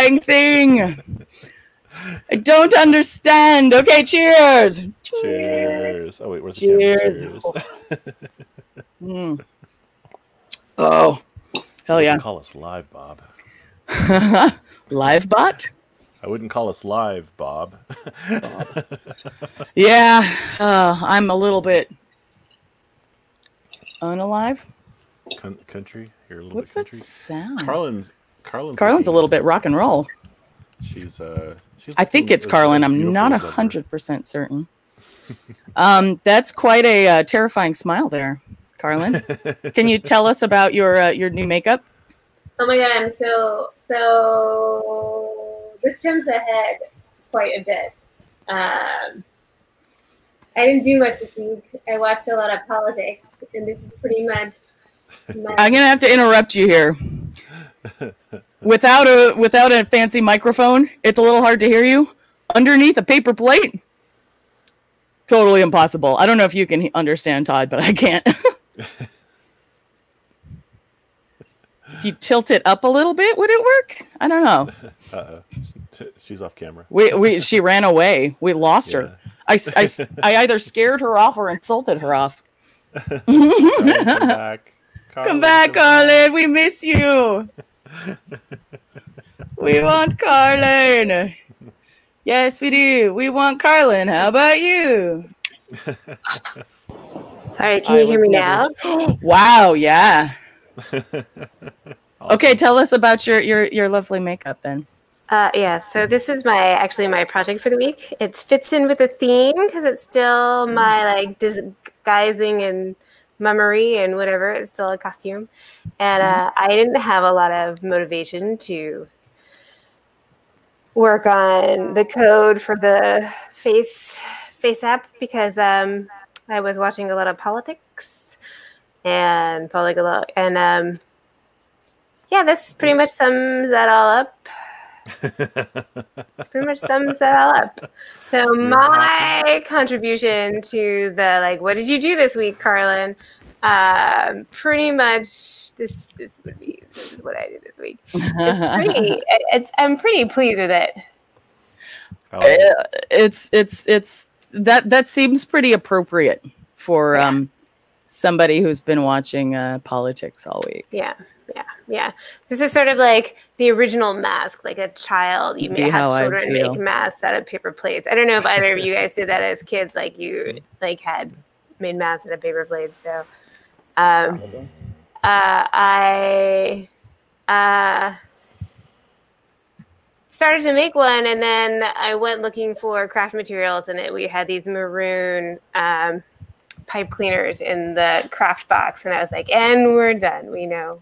terrifying thing. I don't understand. Okay, cheers. Cheers. Oh wait, where's the cheers. Camera? Cheers. Oh, hell yeah. Call us live, Bob. Live bot? I wouldn't call us live, Bob. Yeah, I'm a little bit unalive. Country? You're a little What's bit country? that sound? Carlin's a little bit rock and roll. She's I think it's Carlin. I'm not 100% certain. That's quite a terrifying smile there, Carlin. Can you tell us about your new makeup? Oh my god, so this jumps ahead quite a bit. I didn't do much this week. I watched a lot of politics, and this is pretty much I'm gonna have to interrupt you here. Without a fancy microphone, it's a little hard to hear you. Underneath a paper plate, totally impossible. I don't know if you can understand, Todd, but I can't. If you tilt it up a little bit, would it work? I don't know. She's off camera. She ran away. We lost her. I either scared her off or insulted her off. Come back. Come back, Carlin. We miss you. We want Carlin. Yes, we do. We want Carlin. How about you? All right, can you hear me now? Wow, yeah. Awesome. Okay, tell us about your lovely makeup then. Yeah, so this is my project for the week. It fits in with the theme because it's still my disguising and mummery and whatever. It's still a costume, and I didn't have a lot of motivation to work on the code for the face app because I was watching a lot of politics and polyglot, and yeah, this pretty much sums that all up. So my contribution to the what did you do this week, Carlin? Pretty much this is what I did this week. I'm pretty pleased with it. It's that seems pretty appropriate for somebody who's been watching politics all week. Yeah. This is sort of like the original mask, like a child. You may have children make masks out of paper plates. I don't know if either of you guys did that as kids, like you had made masks out of paper plates. So I started to make one, and then I went looking for craft materials, and we had these maroon pipe cleaners in the craft box, and I was like, and we're done. We know.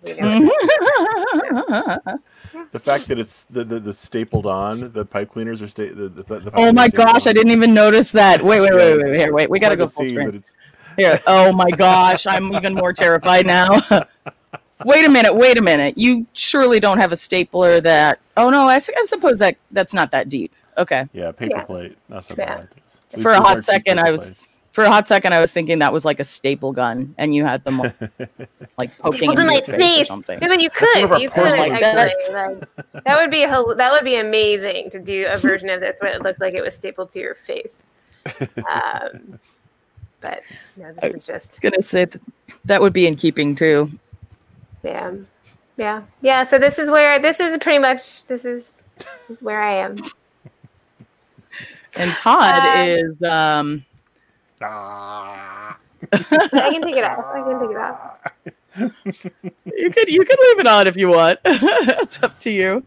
The fact that it's the stapled on the pipe cleaners are the oh my gosh, I didn't even notice that. Wait, here, we gotta go full screen. Here, oh my gosh, I'm even more terrified now. Wait a minute. You surely don't have a stapler that? Oh no, I suppose that's not that deep. Okay. Yeah, paper plate, not so bad. For a hot second, I was thinking that was like a staple gun, and you had them like poking in my face or something. Yeah, but you could actually. That would be amazing to do a version of this where it looked like it was stapled to your face. But no, this is just gonna say that would be in keeping too. Yeah. So this is where I am. And Todd is. I can take it off. You could leave it on if you want. It's up to you.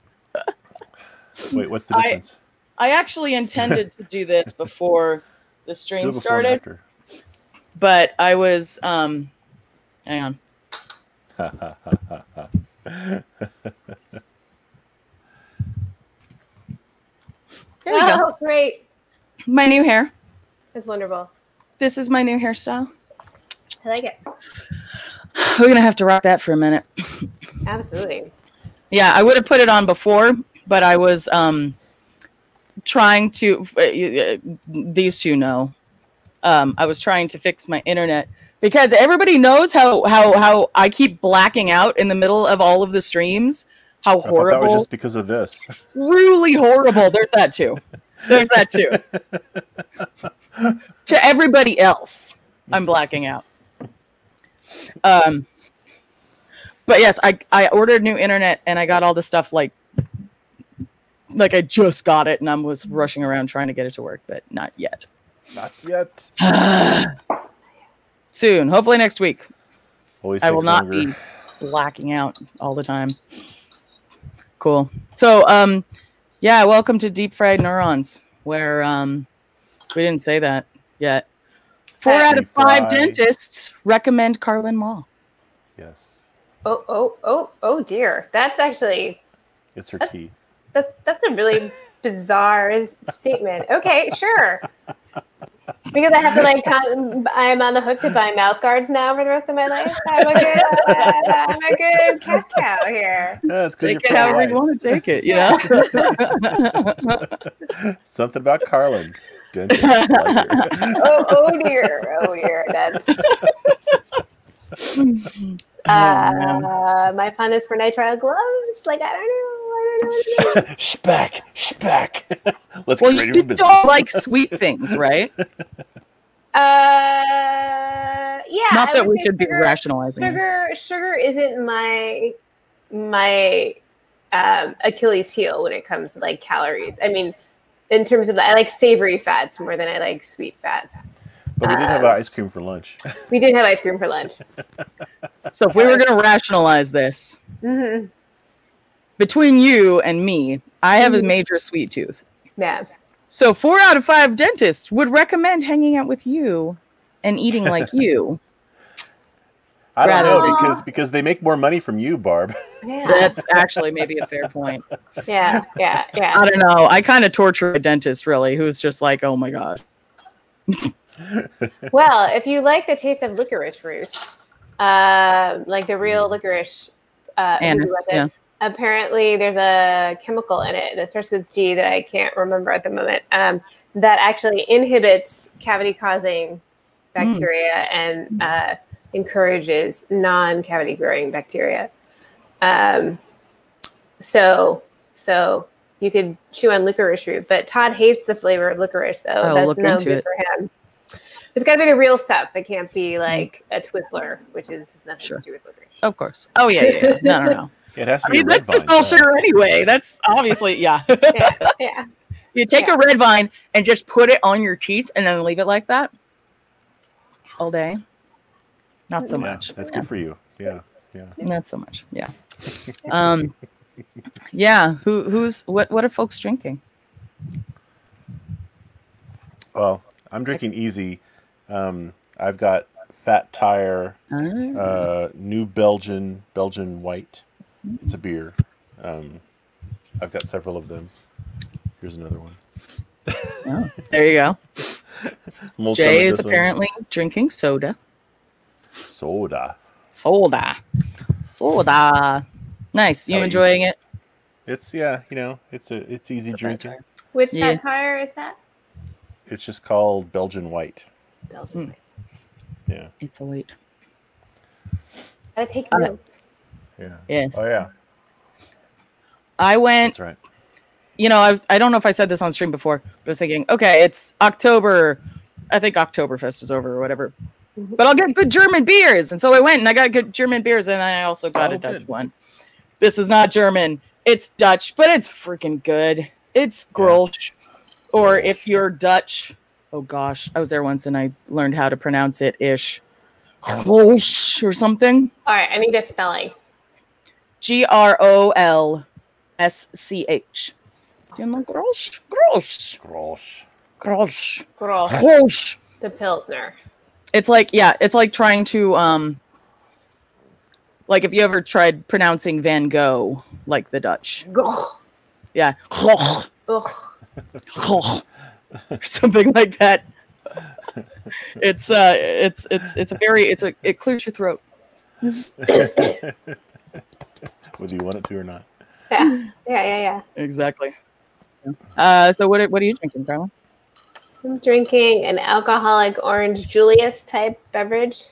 Wait, what's the difference? I actually intended to do this before the stream started, but I was hang on. There we go. Great. My new hair. It's wonderful. This is my new hairstyle. I like it. We're going to have to rock that for a minute. Absolutely. Yeah, I would have put it on before, but I was trying to, these two know, I was trying to fix my internet because everybody knows how I keep blacking out in the middle of all of the streams. how That horrible. was just because of this. Really horrible. There's that too. There's that too. To everybody else, I'm blacking out. But yes, I ordered new internet and I got all the stuff like I just got it and I was rushing around trying to get it to work, but not yet. Not yet. Soon, hopefully next week. Always I will not be blacking out all the time. Cool. So, yeah, welcome to Deep Fried Neurons, where we didn't say that yet. 4 out of 5 dentists recommend Carlin Mall. Yes. Oh dear. That's actually... It's her teeth. That's a really bizarre statement. Okay, sure. Because I have to I'm on the hook to buy mouth guards now for the rest of my life. I'm a good cat cow here. Yeah, take it however you want to take it, you know? Something about Carlin. Oh dear. That's my fun is for nitrile gloves. I don't know. Speck. Let's well, get ready you for business. don't like sweet things, right? Yeah. Not that we should be rationalizing. Sugar isn't my Achilles heel when it comes to calories. I mean, in terms of I like savory fats more than I like sweet fats. But we did have ice cream for lunch. We did have ice cream for lunch. So if we were going to rationalize this, between you and me, I have a major sweet tooth. Yeah. So 4 out of 5 dentists would recommend hanging out with you and eating like you. I don't know because they make more money from you, Barb. Yeah. That's actually maybe a fair point. Yeah. I don't know. I kind of torture a dentist, really, who's just like, oh my gosh. Well, if you like the taste of licorice root, like the real licorice, Anise, yeah. Apparently there's a chemical in it that starts with G that I can't remember at the moment, that actually inhibits cavity-causing bacteria and encourages non-cavity growing bacteria. So you could chew on licorice root, but Todd hates the flavor of licorice, so that's no good for him. It's got to be the real stuff. It can't be like a Twizzler, which is nothing to do with licorice. Of course. Oh, yeah. No. It has to be that's just all sugar anyway. That's obviously, yeah. Yeah. You take a red vine and just put it on your teeth and then leave it like that all day. Not so much. That's good for you. Yeah. Not so much. Yeah. Yeah. What are folks drinking? Well, I'm drinking easy. I've got Fat Tire, New Belgian White. It's a beer. I've got several of them. Here's another one. Oh, there you go. Jay is apparently drinking soda. Soda. Nice. You enjoying it? It's it's easy drinking. Which Fat Tire is that? It's just called Belgian White. Belgian White. Yeah. It's a white. Gotta take notes. Yeah. Yes. Oh yeah. I went. That's right. I don't know if I said this on stream before, but I was thinking, okay, it's October. I think Oktoberfest is over or whatever. But I'll get good German beers. And so I went and I got good German beers and I also got a Dutch one. This is not German. It's Dutch, but it's freaking good. It's Grolsch. Yeah. Or if you're Dutch, oh gosh, I was there once and I learned how to pronounce it ish. Grolsch or something. All right, I need a spelling. Grolsch. Do you know Grolsch. The Pilsner. It's like trying to like if you ever tried pronouncing Van Gogh like the Dutch. Yeah. Or something like that. It clears your throat. Whether you want it to or not. Yeah. Exactly. So what are you drinking, Carla? I'm drinking an alcoholic orange Julius type beverage.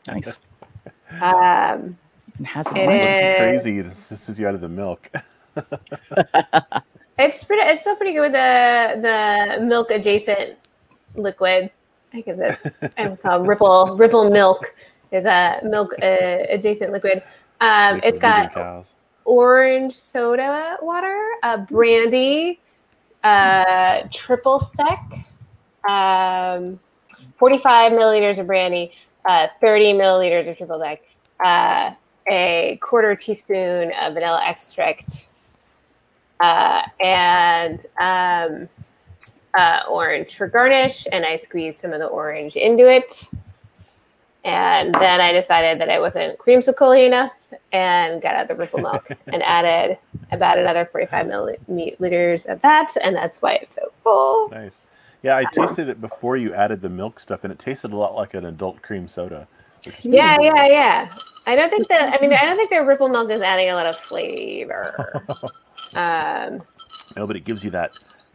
Nice. and has a It bunch. It's crazy. This is you out of the milk. It's still pretty good with the milk adjacent liquid. I give it. I call Ripple milk is a milk adjacent liquid. It's got cows. orange soda water, brandy, triple sec, 45 milliliters of brandy, 30 milliliters of triple sec, a quarter teaspoon of vanilla extract, and orange for garnish. And I squeezed some of the orange into it. And then I decided that it wasn't creamsicle enough and got out the Ripple milk and added about another 45 milliliters of that. And that's why it's so full. Nice. Yeah, I tasted it before you added the milk stuff, and it tasted a lot like an adult cream soda. Yeah. I don't think the Ripple milk is adding a lot of flavor. No, but it gives you that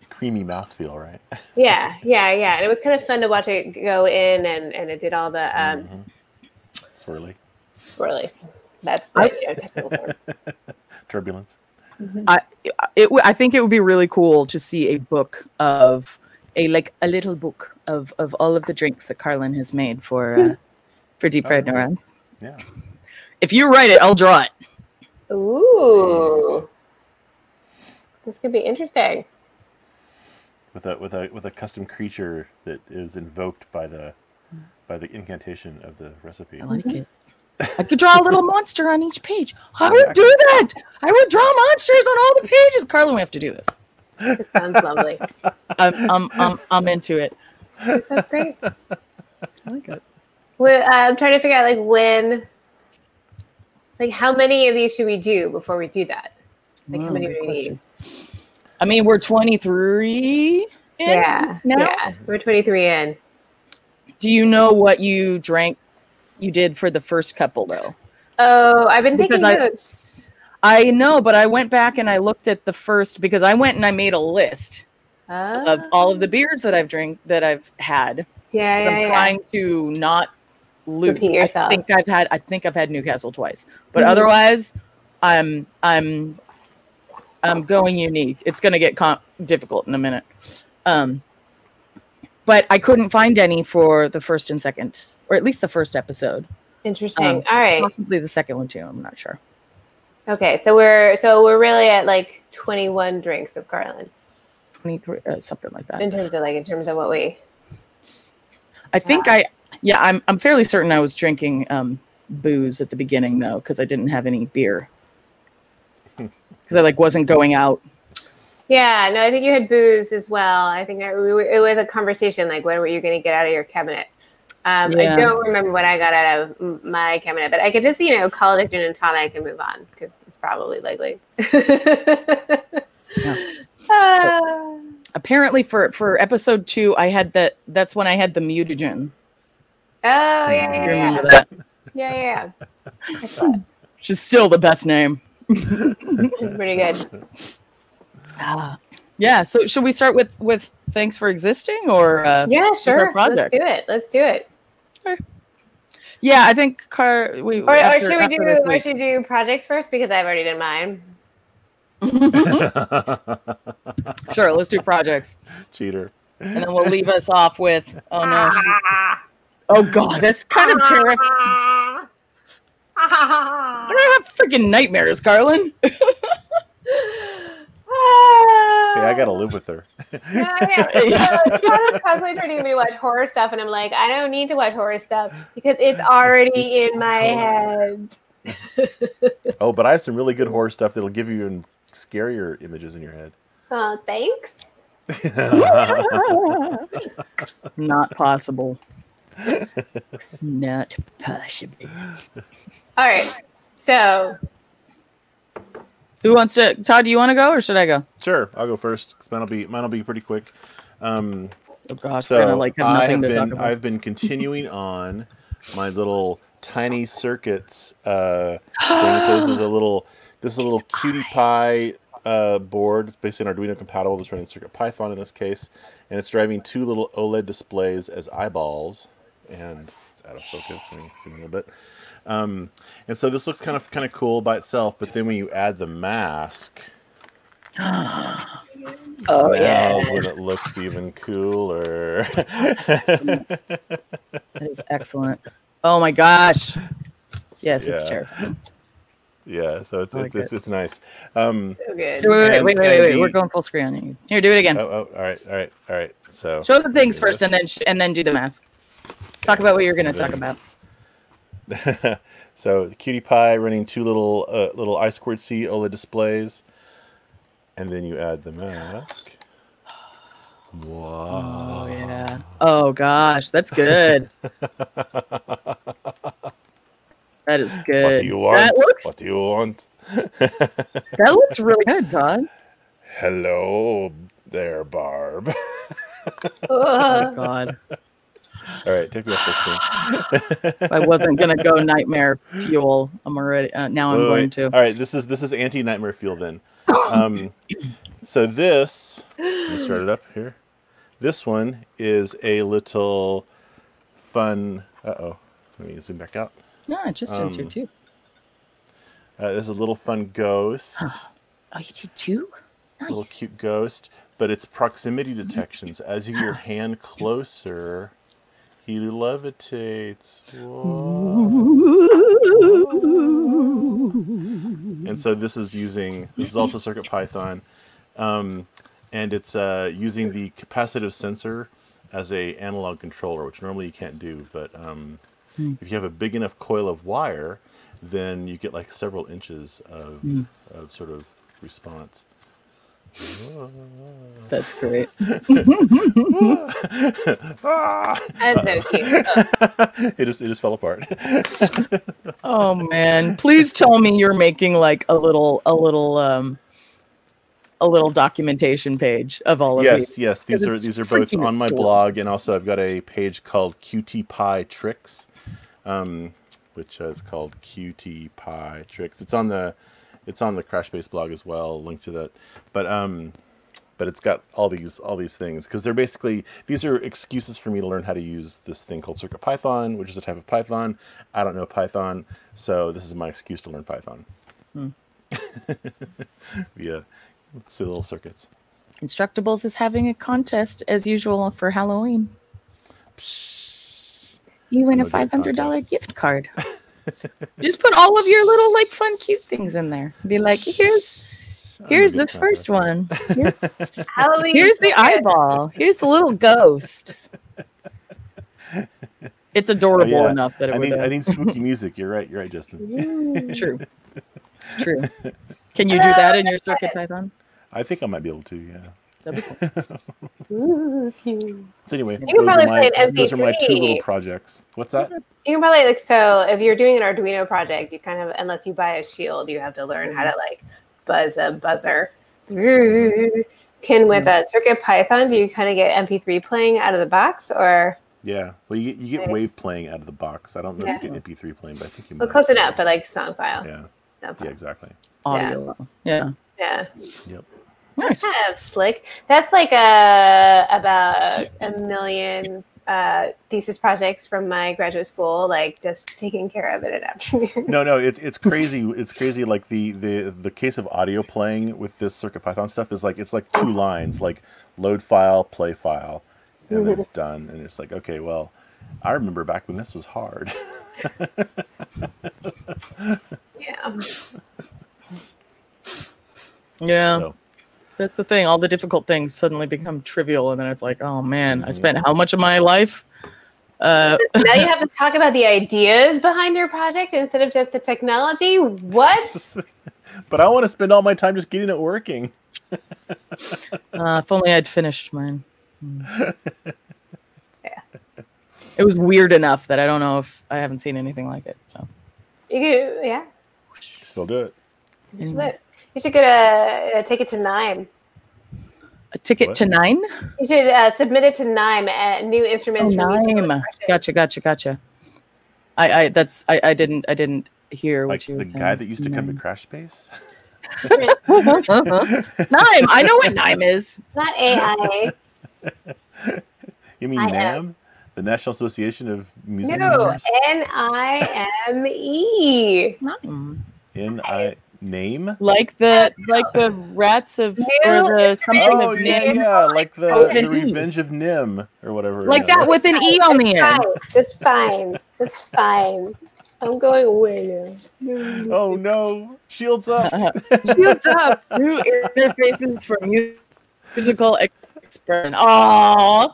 creamy mouthfeel, right? Yeah. And it was kind of fun to watch it go in, and it did all the swirlies. That's the technical term. Turbulence. Mm-hmm. I think it would be really cool to see a book of a little book of all of the drinks that Carlin has made for Deep Fried Neurons. Yeah. If you write it, I'll draw it. Ooh. This could be interesting. With a custom creature that is invoked by the incantation of the recipe. I like it. I could draw a little monster on each page. I would do that. I would draw monsters on all the pages. Carlin, we have to do this. It sounds lovely. I'm into it. It sounds great. I like it. I'm trying to figure out how many of these should we do before we do that? How many do we need? I mean, we're 23 in now? Yeah, we're 23 in. Do you know what you did for the first couple, though? Oh, I've been taking notes. I know, but I went back and I looked at the first, because I went and I made a list of all of the beers that I've had. I'm trying to not lose. Repeat yourself. I think I've had Newcastle twice, but otherwise, I'm going unique. It's going to get difficult in a minute. But I couldn't find any for the first and second, or at least the first episode. Interesting. All right. Possibly the second one too. I'm not sure. Okay, so we're really at 21 drinks of Carlin. 23, something like that. In terms of what we. I think I'm fairly certain I was drinking booze at the beginning though, because I didn't have any beer. Because I wasn't going out. Yeah, no, I think you had booze as well. I think that it was a conversation when were you going to get out of your cabinet? I don't remember what I got out of my cabinet, but I could just call it a gin and tonic and move on because it's probably likely. Apparently, for episode 2, I had that's when I had the mutagen. Oh yeah. Remember that? Yeah. Which is still the best name. Pretty good. Yeah. So should we start with thanks for existing or yeah, sure. Let's do it. Okay. Yeah, I think should we do projects first because I've already done mine. Sure, let's do projects. Cheater. And then we'll leave us off with oh god, that's kind of terrifying. I don't have freaking nightmares, Carlin. Hey, I gotta live with her. Yeah. Todd constantly trying to get me to watch horror stuff, and I'm like, I don't need to watch horror stuff because it's already in my head. Oh, but I have some really good horror stuff that'll give you even scarier images in your head. Oh, thanks. Not possible. Not possible. All right, so. Who wants to? Todd, do you want to go or should I go? Sure, I'll go first because mine'll be pretty quick. Oh gosh, so we're gonna have nothing to talk about. I've been continuing on my little tiny circuits thing. So this little cutie pie board. It's basically an Arduino compatible. It's running Circuit Python in this case, and it's driving 2 little OLED displays as eyeballs. And it's out of focus. Let me zoom in a little bit. And so this looks kind of cool by itself, but then when you add the mask, Oh now's when it looks even cooler. That is excellent. Oh my gosh. Yes, it's terrifying. Yeah, so it's nice. So good. Wait. We're going full screen on you. Here, do it again. Oh, all right. So show the things first, and then do the mask. Talk about what you're going to talk about. So the Cutie Pie running two little I2C OLED displays, and then you add the mask. Wow. Oh yeah. Oh gosh, that's good. That is good. What do you want? What do you want? That looks really good, Todd. Hello there, Barb. Oh God. All right, take me off the screen. I wasn't gonna go nightmare fuel. I'm already now. I'm going to. All right, this is anti-nightmare fuel then. So this, let me start it up here. This one is a little fun. Let me zoom back out. No, it just ends here too. This is a little fun ghost. Oh, you did two? Nice. Little cute ghost, but it's proximity detections. As you get your hand closer, he levitates. And so this is also CircuitPython, and it's using the capacitive sensor as a analog controller, which normally you can't do. But if you have a big enough coil of wire, then you get like several inches of sort of response. That's great. That's so cute. It just fell apart. Oh man! Please tell me you're making like a little documentation page of all of these. Yes. These are both on my blog, and also I've got a page called QT Pie Tricks, which is called QT Pie Tricks. It's on the Crashbase blog as well. I'll link to that, but it's got all these things because these are excuses for me to learn how to use this thing called CircuitPython, which is a type of Python. I don't know Python, so this is my excuse to learn Python. Via silly little circuits. Instructables is having a contest as usual for Halloween. You win a $500 gift card. Just put all of your little like fun, cute things in there. Be like, here's the first one. Halloween. Here's the eyeball. Here's the little ghost. It's adorable enough that I need spooky music. You're right, Justin. True. Can you do that in your CircuitPython? I think I might be able to. Yeah. That'd be cool. So anyway, you can probably play an MP3. Those are my two little projects. What's that? You can probably so if you're doing an Arduino project, you kind of unless you buy a shield, you have to learn how to like buzz a buzzer. Can with a CircuitPython, do you kind of get MP3 playing out of the box or? Yeah, well, you get wave playing out of the box. I don't know if you get MP3 playing, but I think you might. Well, close enough, but like song file. Yeah. Okay. Yeah, exactly. Audio. Yeah. Yep. Nice. Kind of slick. That's like about 1 million thesis projects from my graduate school, like just taking care of it in afternoon. No, it's crazy. It's crazy. Like the case of audio playing with this CircuitPython stuff is like it's like 2 lines, like load file, play file, and then it's done. And it's like, okay, well, I remember back when this was hard. Yeah. So. That's the thing. All the difficult things suddenly become trivial, and then it's like, oh man, I spent how much of my life? Now you have to talk about the ideas behind your project instead of just the technology. What? But I want to spend all my time just getting it working. If only I'd finished mine. It was weird enough that I don't know if I haven't seen anything like it. So you could, still do it. You should get a ticket to NIME. A ticket to NIME? You should submit it to NIME. New instruments. NIME. Gotcha. I didn't hear what you were saying. The guy that used to come to Crashbase. NIME. I know what NIME is. Not AI. You mean NAM? The National Association of Museum No, Members? NIME. Name? Like the rats of or the something of Nim. Yeah, like the Revenge of Nim or whatever. Like that with an E on the end. It's fine. It's fine. I'm going away now. Oh no! Shields up! Shields up! New interfaces for musical expression. Aww.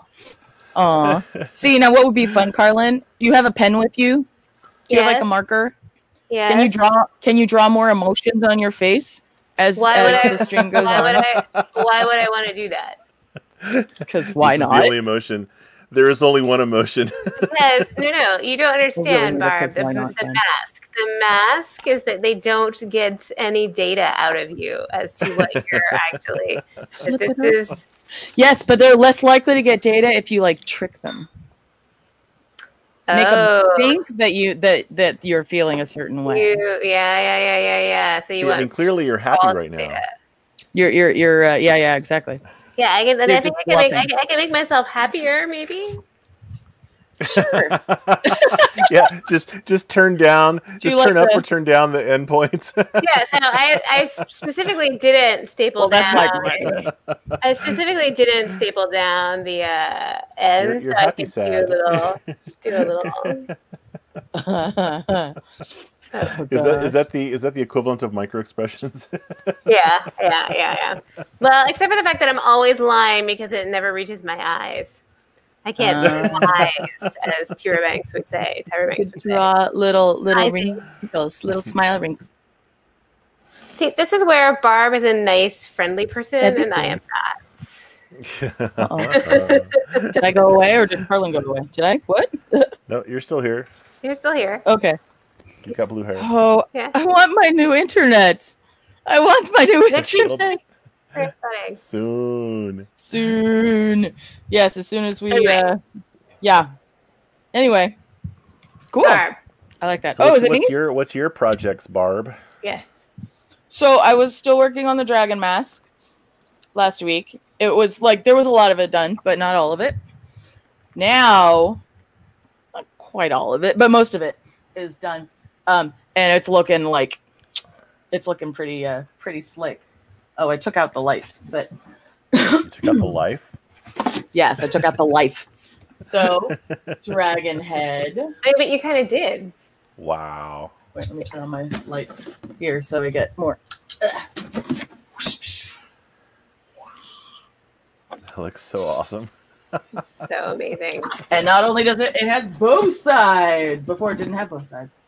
See, now what would be fun, Carlin? Do you have a pen with you? Do you have like a marker? Yes. Can you draw more emotions on your face as the stream goes on? Why would I want to do that? Because why not? The only emotion. There is only one emotion. Because no, you don't understand, Barb. The mask. The mask is that they don't get any data out of you as to what you're actually. This is. Yes, but they're less likely to get data if you like trick them. Make them think that you're feeling a certain way. Yeah. So I mean, clearly you're happy right now. Data. You're yeah, exactly. Yeah, I think I can make myself happier, maybe. Sure. Yeah, just turn down, turn up or turn down the endpoints. Yeah, so I specifically didn't staple down. I specifically didn't staple down the ends, you're so I could sad. do a little. Is that the equivalent of micro expressions? Yeah. Well, except for the fact that I'm always lying because it never reaches my eyes. I can't see eyes, as Tyra Banks would say. Draw little wrinkles, little smile wrinkles. See, this is where Barb is a nice, friendly person, and I am not. Did I go away, or did Carlin go away? Did I? What? No, you're still here. You're still here. Okay. You got blue hair. Oh, yeah. I want my new internet. Internet. Soon. Yes, as soon as we. Yeah. Anyway. Cool. Barb. I like that. So is it me? What's your projects, Barb? Yes. So I was still working on the dragon mask last week. It was like there was a lot of it done, but not all of it. Now, not quite all of it, but most of it is done. And it's looking pretty slick. Oh, I took out the lights, but you took out the life? Yes, I took out the life. So, dragon head. But you kind of did. Wow. Wait, let me turn on my lights here so we get more. That looks so awesome. So amazing. And not only does it has both sides. Before it didn't have both sides.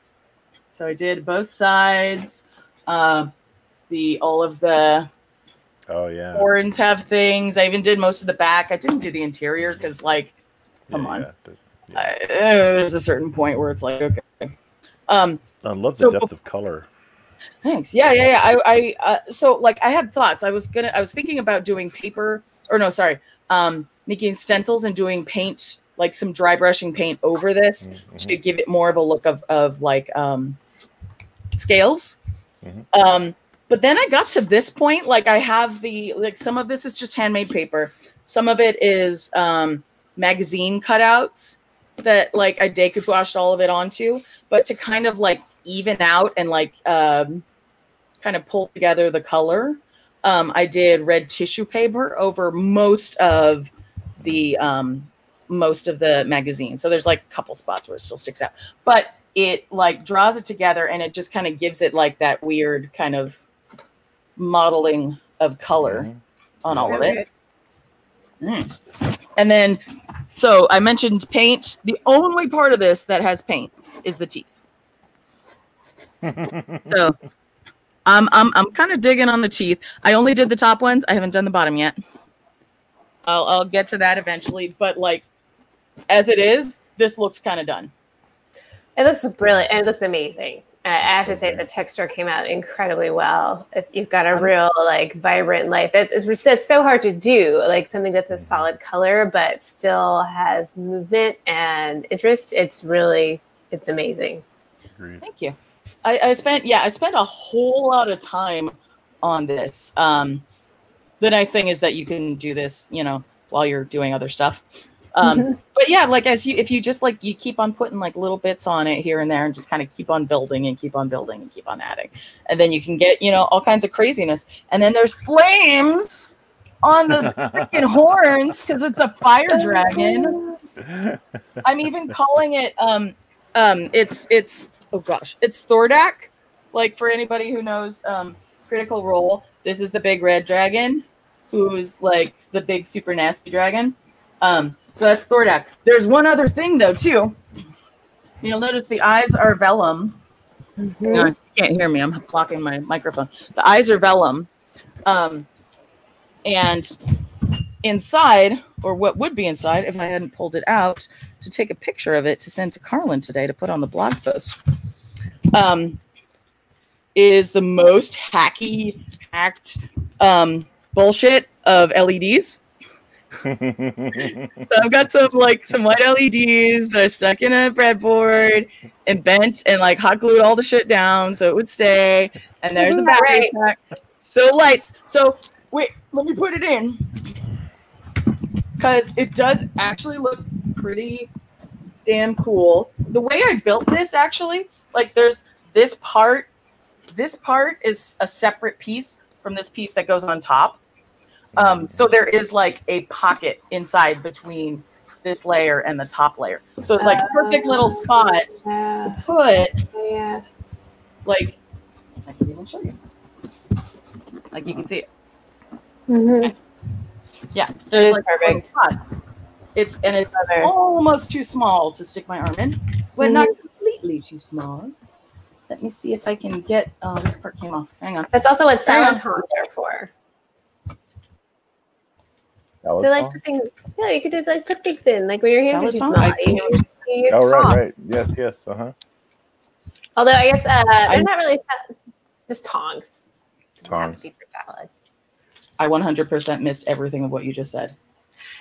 So I did both sides. All of the horns have things. I even did most of the back. I didn't do the interior because, like, come on. There's a certain point where it's like, okay. I love the depth of color. Thanks. Yeah. I so like I had thoughts. I was thinking about doing making stencils and doing paint, like some dry brushing paint over this to give it more of a look of like scales. But then I got to this point, like I have some of this is just handmade paper. Some of it is magazine cutouts that like I decoupouged all of it onto, but to kind of like even out and like kind of pull together the color, I did red tissue paper over most of the magazine. So there's like a couple spots where it still sticks out, but it like draws it together and it just kind of gives it like that weird kind of modeling of color on all of it. And then, so I mentioned paint. The only part of this that has paint is the teeth. So I'm kind of digging on the teeth. I only did the top ones. I haven't done the bottom yet. I'll get to that eventually. But like, as it is, this looks kind of done. It looks brilliant. It looks amazing. I have to say the texture came out incredibly well. You've got a real like vibrant life. It's so hard to do, like something that's a solid color but still has movement and interest. It's amazing. Agreed. Thank you. I spent a whole lot of time on this. The nice thing is that you can do this, while you're doing other stuff. But But yeah, like if you just like you keep on putting like little bits on it here and there and just kind of keep on building and keep on building and keep on adding. And then you can get, all kinds of craziness. And then there's flames on the freaking horns because it's a fire dragon. I'm even calling it it's oh gosh, it's Thordak. Like for anybody who knows Critical Role, this is the big red dragon who's like the big super nasty dragon. So that's Thordak. There's one other thing though too. You'll notice the eyes are vellum. Mm-hmm. You can't hear me. I'm blocking my microphone. The eyes are vellum. And inside, or what would be inside if I hadn't pulled it out to take a picture of it to send to Carlin today to put on the blog post, is the most hacked bullshit of LEDs. So I've got some white LEDs that I stuck in a breadboard and bent and like hot glued all the shit down so it would stay. And there's a battery pack. So lights. So wait, let me put it in because it does actually look pretty damn cool. The way I built this actually, like there's this part. This part is a separate piece from this piece that goes on top. So there is like a pocket inside between this layer and the top layer. So it's like a perfect little spot to put. Yeah. Like, I can even show you. Like you can see it. Mm-hmm. Yeah, there's like perfect spot. It's almost too small to stick my arm in, but not completely too small. Let me see if I can get. Oh, this part came off. Hang on. That's also what silent tongs are for. So like put things, you could just like put things in, like when your hands are too small. Right. Yes. Although I guess they're not really just tongs. Tongs for salad. I 100% missed everything of what you just said.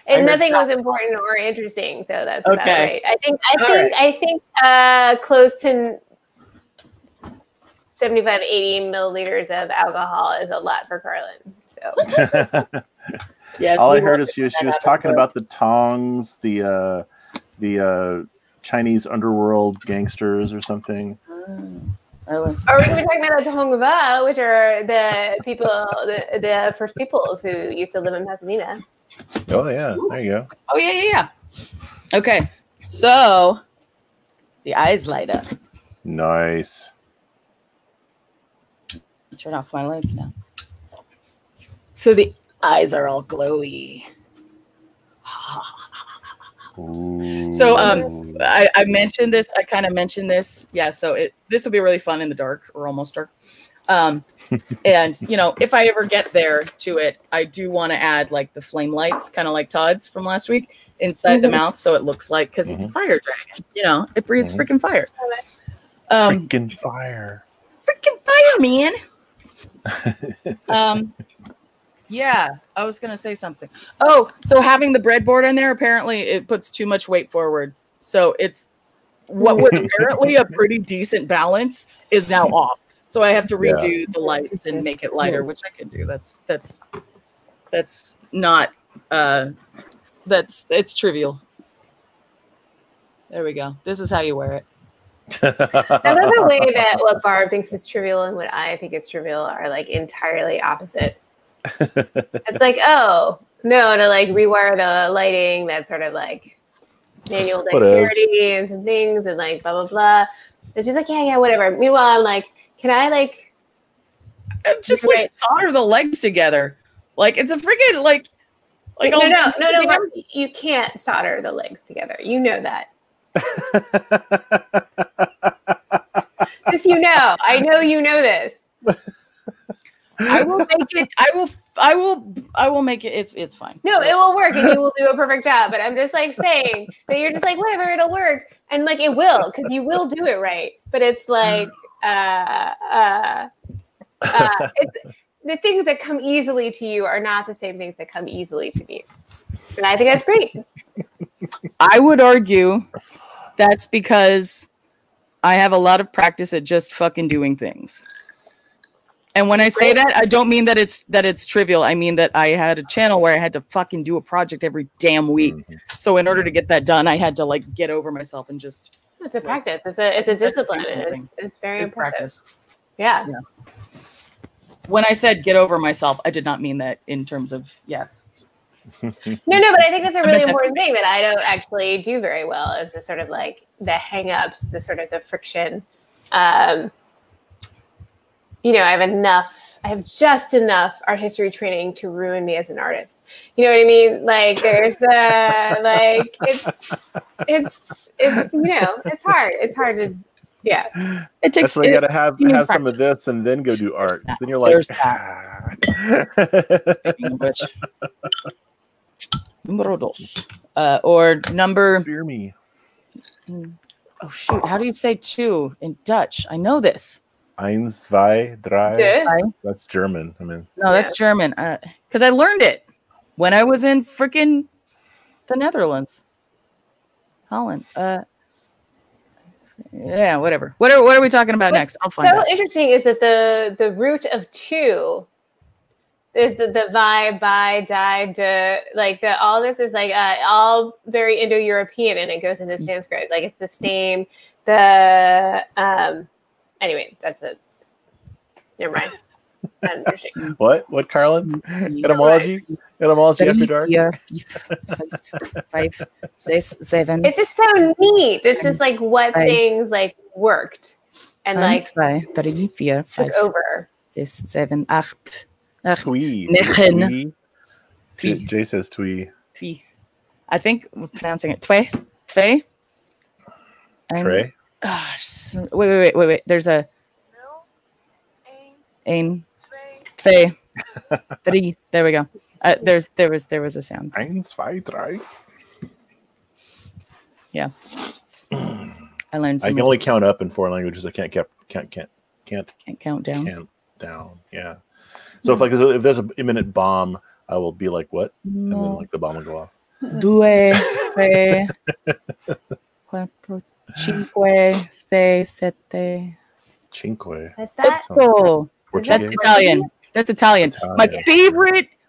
And nothing was important or interesting, so that's about right. I think close to 75, 80 milliliters of alcohol is a lot for Carlin. So. Yes, all I heard is she was talking about the tongs, the Chinese underworld gangsters or something. Or we were talking about the Tongva, which are the people, the first peoples who used to live in Pasadena. Oh yeah, there you go. Oh yeah. Okay, so the eyes light up. Nice. Turn off my lights now. So the eyes are all glowy. So I mentioned this. I kind of mentioned this. Yeah. So this will be really fun in the dark or almost dark. And if I ever get there to it, I do want to add like the flame lights, kind of like Todd's from last week, inside the mouth, so it looks like because it's a fire dragon. It breathes freaking fire. Freaking fire. Freaking fire, man. Yeah, I was going to say something. Oh, so having the breadboard in there, apparently it puts too much weight forward. So it's what was apparently a pretty decent balance is now off. So I have to redo the lights and make it lighter, which I can do. That's not, it's trivial. There we go. This is how you wear it. I love the way that what Barb thinks is trivial and what I think is trivial are like entirely opposite. It's like, oh no, to like rewire the lighting, that's sort of like manual dexterity and some things and like blah blah blah. And she's like, yeah, whatever. Meanwhile, I'm like, can I like just like solder the legs together? Like it's a freaking like no, Barb, you can't solder the legs together. You know that. This I know you know this. I will make it. I will make it. It's fine. No, it will work, and you will do a perfect job. But I'm just like saying that you're just like whatever, it'll work, and like it will because you will do it right. But it's like it's the things that come easily to you are not the same things that come easily to me, and I think that's great. I would argue that's because I have a lot of practice at just fucking doing things. And when I say that, I don't mean that it's trivial. I mean that I had a channel where I had to fucking do a project every damn week. So in order to get that done, I had to like get over myself and just. It's a practice. It's a discipline. It's very impressive. Practice. Yeah. When I said get over myself, I did not mean that in terms of yes. No, but I think it's a really important thing that I don't actually do very well is the sort of like the hang-ups, the sort of the friction. You know, I have just enough art history training to ruin me as an artist. You know what I mean? Like there's the like it's you know, it's hard. It's hard to It takes. That's why you got to have some of this and then go do art. Then you're like, Numero dos. Or number. Fear me. Oh shoot! How do you say two in Dutch? I know this. Eins, zwei, drei. That's German. I mean, no, that's German. Because I learned it when I was in freaking the Netherlands, Holland. Yeah, whatever. What are we talking about next? I'll find out. So interesting is that the root of two is the vi, bi, di, de, like all this is like all very Indo-European and it goes into Sanskrit. Like it's the same. Anyway, that's it. Never mind. What, Carlin? Etymology? Etymology after dark? 5, 6, 7. It's just so neat. It's just like what things like worked and like 2, 3, 4, 5, over. 6, 7, 8. Twee. Jay says twee. Twee. I think we're pronouncing it twee. Twee. Trey. Wait. There's a. Ein. Twee. 3. There we go. There was a sound. Eins, zwei, drei. Yeah. I learned. I can only count up in 4 languages. I can't count down. Count down. Yeah. So if there's an imminent bomb, I will be like, what? No. And then like the bomb will go off. 2, 3, 4, 5, 6, 7. Cinque. What's that? That's Italian. That's Italian.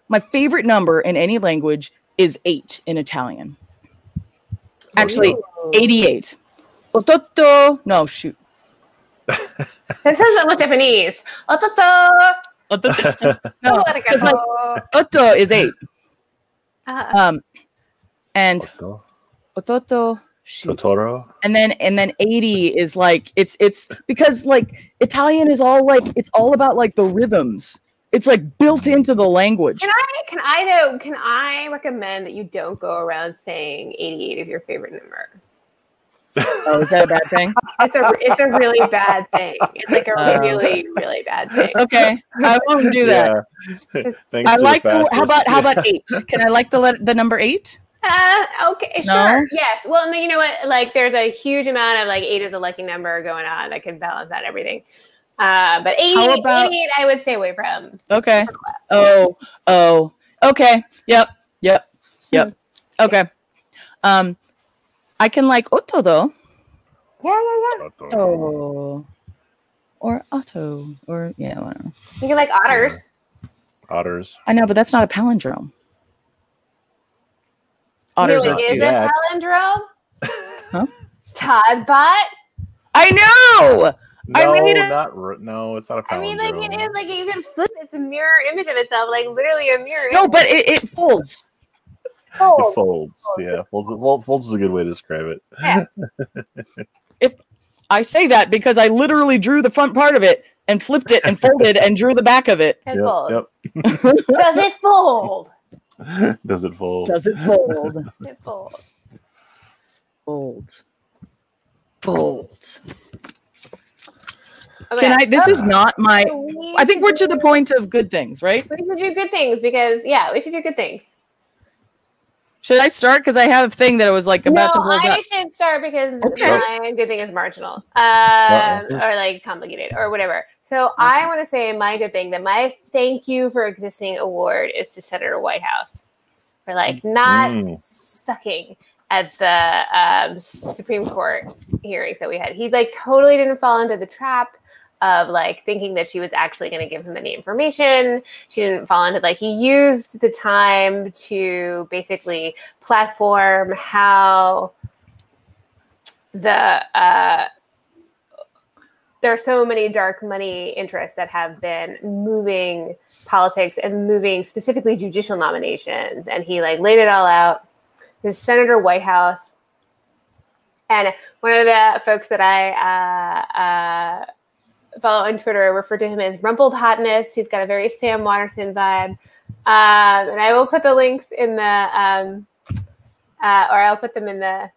My favorite number in any language is 8 in Italian. Actually, 88. Otto. No, shoot. This sounds almost Japanese. Otto. No, Otto is 8. And Otto. Totoro. And then 80 is like it's because like Italian is all like it's all about like the rhythms. It's like built into the language. Can I recommend that you don't go around saying 88 is your favorite number? Oh, is that a bad thing? It's a really bad thing. It's like a really, really bad thing. Okay, I won't do that. I like. How about 8? Can I like the number 8? Okay, sure. Yes. Well, no, you know what? Like, there's a huge amount of like 8 is a lucky number going on that can balance out everything. But 88, I would stay away from. Okay. Oh. Okay. Yep. Okay. I can like Otto though. Yeah. Otto. Or Otto. Or whatever. You can like otters. Otters. I know, but that's not a palindrome. Otters are is a palindrome? Huh? Toddbot? I know! No, it's not a palindrome. I mean, like, it is, like, you can flip it's a mirror image of itself, like, literally a mirror No, but it folds. It folds, yeah. Folds is a good way to describe it. Yeah. If I say that because I literally drew the front part of it and flipped it and folded and drew the back of it. It folds. Yep. Does it fold? Does it fold? Does it fold? Does it fold? Fold. Okay. Can I? This is not my. I think we're to the point of good things, right? We should do good things because we should do good things. Should I start? Because I have a thing that I was like about to hold up. I should start because my good thing is marginal, or like complicated, or whatever. So I want to say my good thing that my thank you for existing award is to Senator Whitehouse for like not sucking at the Supreme Court hearings that we had. He's like totally didn't fall into the trap of like thinking that she was actually going to give him any information. She didn't fall into like, he used the time to basically platform how there are so many dark money interests that have been moving politics and moving specifically judicial nominations. And he like laid it all out. His Senator Whitehouse. And one of the folks that I follow on Twitter referred to him as rumpled hotness. He's got a very Sam Waterston vibe. And I will put the links in the, or I'll put them in the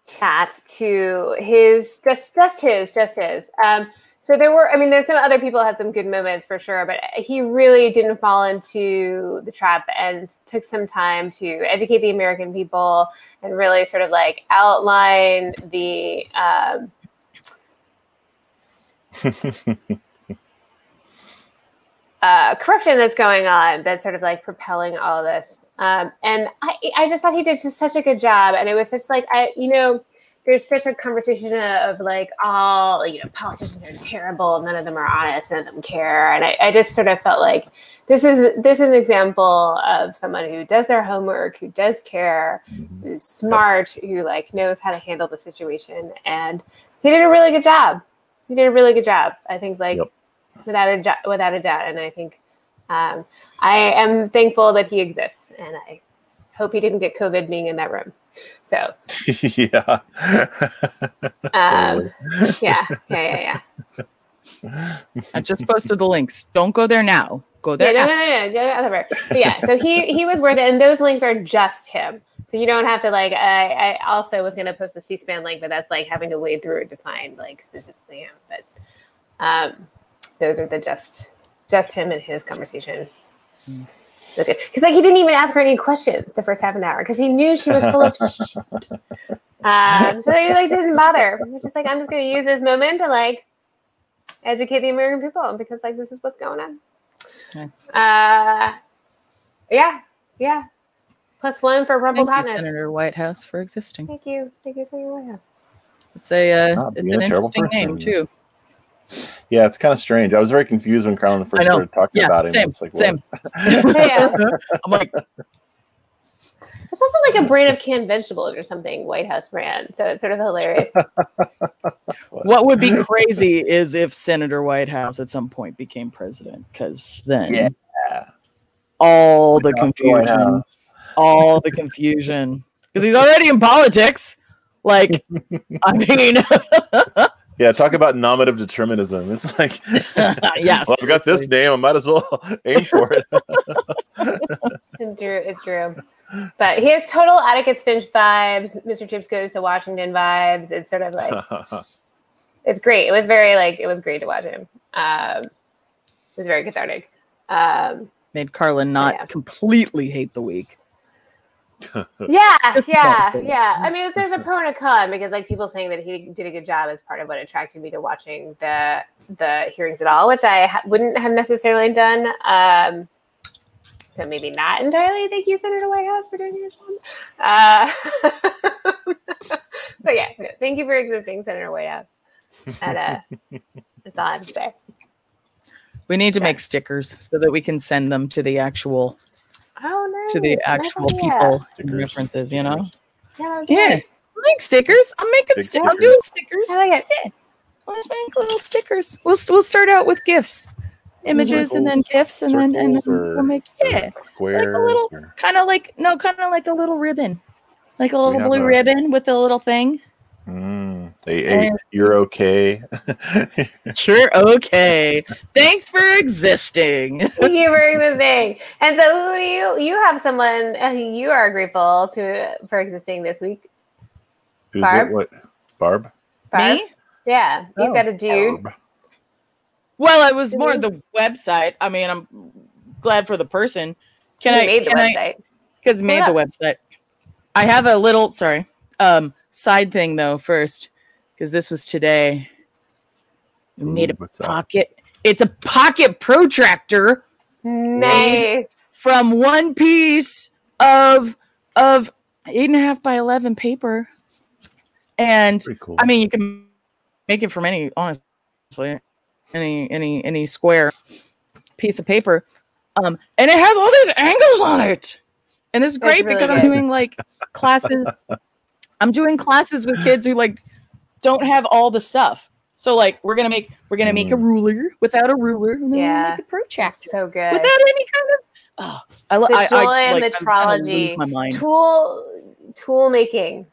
chat to his, just his. So there were, I mean, there's some other people had some good moments for sure, but he really didn't fall into the trap and took some time to educate the American people and really sort of like outline the corruption that's going on, that's sort of like propelling all of this. And I just thought he did just such a good job. And it was such like, there's such a conversation of like, all, politicians are terrible. None of them are honest. None of them care. And I just sort of felt like this is an example of someone who does their homework, who does care, who's smart, who like knows how to handle the situation. And he did a really good job. I think like without a doubt. And I think I am thankful that he exists. And I hope he didn't get COVID being in that room. So yeah. Yeah. I just posted the links. Don't go there now. Go there. No. But yeah, so he was worth it, and those links are just him. So you don't have to like. I also was going to post a C-SPAN link, but that's like having to wade through it to find like specifically him. But those are the just him and his conversation. So good. Because like he didn't even ask her any questions the first half an hour because he knew she was full of shit. So they like didn't bother. They're just like, I'm just going to use this moment to like educate the American people because like this is what's going on. Nice. Yeah. +1 for rumpled hotness. Senator Whitehouse for existing. Thank you, Senator Whitehouse. It's an interesting name too. Yeah, it's kind of strange. I was very confused when Carolyn first started talking about him. It's like, same. I'm like, it's also like a brand of canned vegetables or something, Whitehouse brand. So it's sort of hilarious. What would be crazy is if Senator Whitehouse at some point became president, because then all the confusion, because he's already in politics. Like, I mean. Yeah, talk about nominative determinism. It's like, yes, well, I've got this name. I might as well aim for it. It's true. But he has total Atticus Finch vibes. Mr. Chips Goes to Washington vibes. It's sort of like, it's great. It was great to watch him. It was very cathartic. Made Carlin not completely hate the week. Yeah. I mean, there's a pro and a con because like people saying that he did a good job is part of what attracted me to watching the hearings at all, which I wouldn't have necessarily done. So maybe not entirely. Thank you, Senator Whitehouse, for doing your job. But yeah, no, thank you for existing, Senator Whitehouse. And that's all I have to say. We need to make stickers so that we can send them to the actual. Oh, nice. To the actual people references, you know? Yeah. I make stickers. I'm making stickers. I'm doing stickers. I like it. Yeah. Let's make little stickers. We'll start out with GIFs, images, and then GIFs, and then we'll make squares, like a little kind of like a little ribbon, like a little blue ribbon with a little thing. You're okay. Sure, okay. Thanks for existing. Thank you for existing. And so, who do you have someone you are grateful for existing this week? Who's Barb? it? What? Barb? Me? Yeah, you've got a dude. Barb. Well, it was more the website. I mean, I'm glad for the person. Made the website. Because made the website. I have a little side thing though first, because this was today. We made a pocket. It's a pocket protractor. Nice. From one piece of 8.5 by 11 paper. And cool. I mean, you can make it from honestly, any square piece of paper. And it has all these angles on it. And this is great really because I'm doing like classes. I'm doing classes with kids who like don't have all the stuff. So like we're gonna make a ruler without a ruler, and then we're gonna make a protractor. So good. Without any kind of the joy and metrology. Tool making.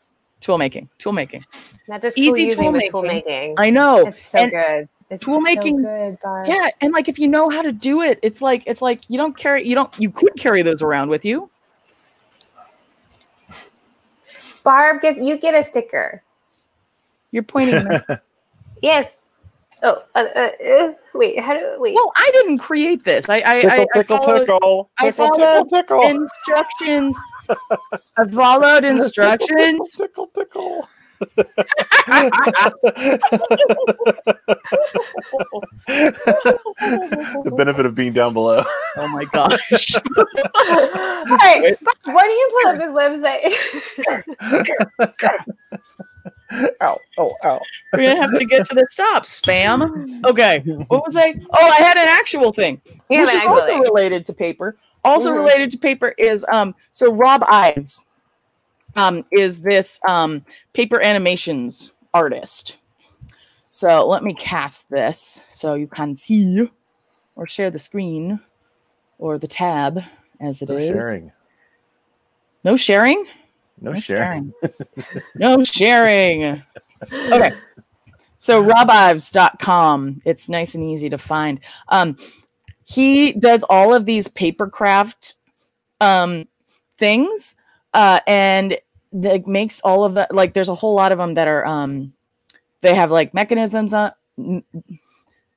Not just easy tool making. I know. It's so good. It's tool making. So good, Barb. Yeah, and like if you know how to do it, it's like you could carry those around with you. Barb, you get a sticker. You're pointing at me. Yes. Oh, wait. Wait. Well, I didn't create this. I followed instructions. I followed instructions. Tickle. The benefit of being down below. Oh my gosh. Hey, why do you pull up this website? Ow. We're gonna have to get to the stop. Spam. Okay. What was I? Oh, I had an actual thing. Yeah, which is also related to paper. Also related to paper is so Rob Ives is this paper animations artist. So let me cast this so you can see or share the screen or the tab as it is. Sharing. No sharing? No sharing. No sharing. Okay. So robives.com. It's nice and easy to find. He does all of these paper craft things and that makes all of that, like there's a whole lot of them that are they have like mechanisms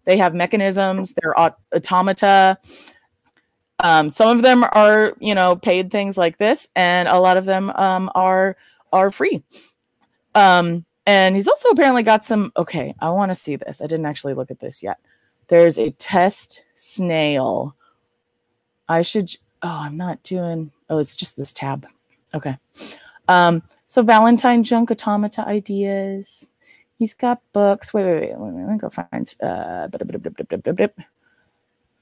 they have mechanisms, they're automata. Some of them are, paid things like this, and a lot of them are free. And he's also apparently got some. Okay, I want to see this. I didn't actually look at this yet. There's a test snail. I'm not doing. Oh, it's just this tab. Okay. So Valentine junk automata ideas. He's got books. Wait. Let me go find.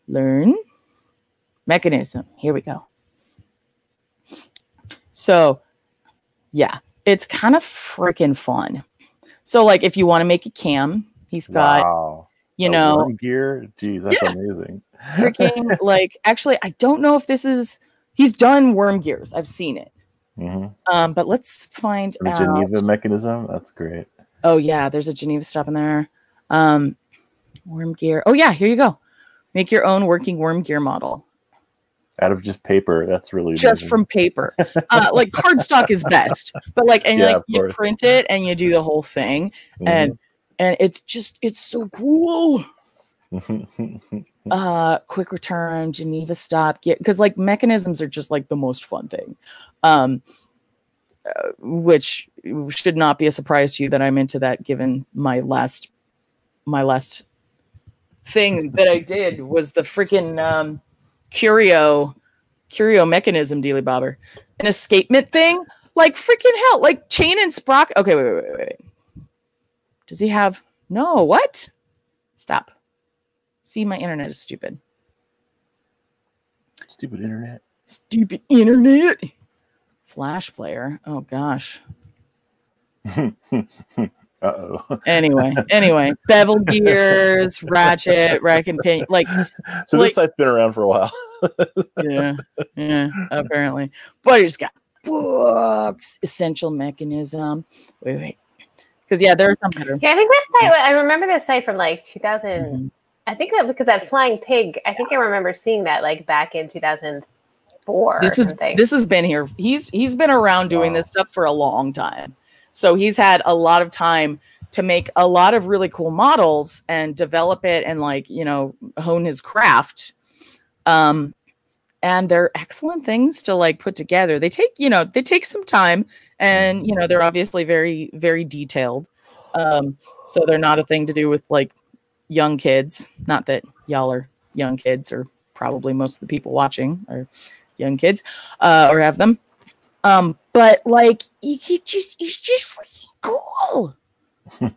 Learn. Mechanism. Here we go. So, yeah, it's kind of freaking fun. So, like, if you want to make a cam, he's got, worm gear. Jeez, that's amazing. Freaking, like, actually, I don't know if this is. He's done worm gears. I've seen it. Mm-hmm. But let's find out. Geneva mechanism. That's great. Oh yeah, there's a Geneva stop in there. Worm gear. Oh yeah, here you go. Make your own working worm gear model. Out of just paper. That's really just amazing. From paper. Like cardstock is best, but like you print it and you do the whole thing, and it's so cool. Quick return, Geneva stop, because like mechanisms are just like the most fun thing. Which should not be a surprise to you that I'm into that, given my last thing that I did was the freaking curio mechanism dealy bobber, an escapement thing, like freaking hell, like chain and sprocket. Okay, wait. Does he have no? What? Stop. See, my internet is stupid. Stupid internet. Stupid internet. Flash player. Oh gosh. Uh-oh. Anyway, bevel gears, ratchet, rack and pin. Like, so this site's been around for a while. yeah, apparently. But he's got books, essential mechanism. Wait. Because there's some better. Yeah, I think this site. I remember this site from like 2000. Mm-hmm. I think that because that flying pig. I think I remember seeing that like back in 2004. This has been here. He's been around doing this stuff for a long time. So he's had a lot of time to make a lot of really cool models and develop it and hone his craft. And they're excellent things to like put together. They take some time, and they're obviously very, very detailed. So they're not a thing to do with like young kids. Not that y'all are young kids, or probably most of the people watching are young kids, or have them. But like he's just freaking cool. Like,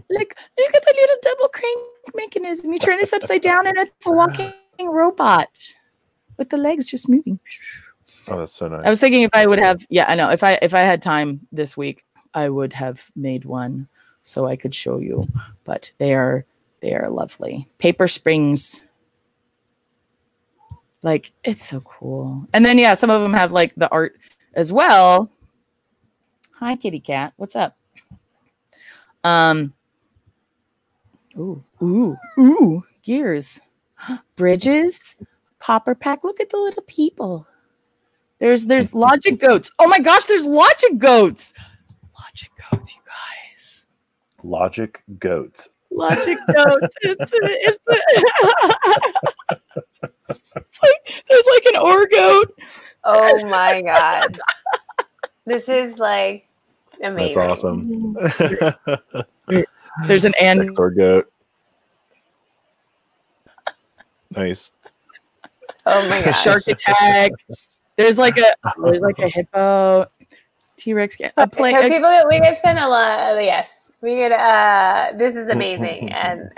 look at the little double crank mechanism. You turn this upside down and it's a walking robot with the legs just moving. Oh, that's so nice. I was thinking if I would have, I know, if I had time this week, I would have made one so I could show you. But they are lovely. Paper Springs. Like, it's so cool. And then some of them have like the art as well. Hi, kitty cat. What's up? Ooh, gears. Bridges. Copper pack. Look at the little people. There's logic goats. Oh my gosh, there's logic goats. Logic goats, you guys. Logic goats. Logic goats. It's like there's like an ore goat. Oh my god. This is like amazing. That's awesome. There's an or goat. Nice. Oh my god. Shark attack. There's like a hippo, T-Rex. We could spend a lot. Yes, we could. This is amazing, and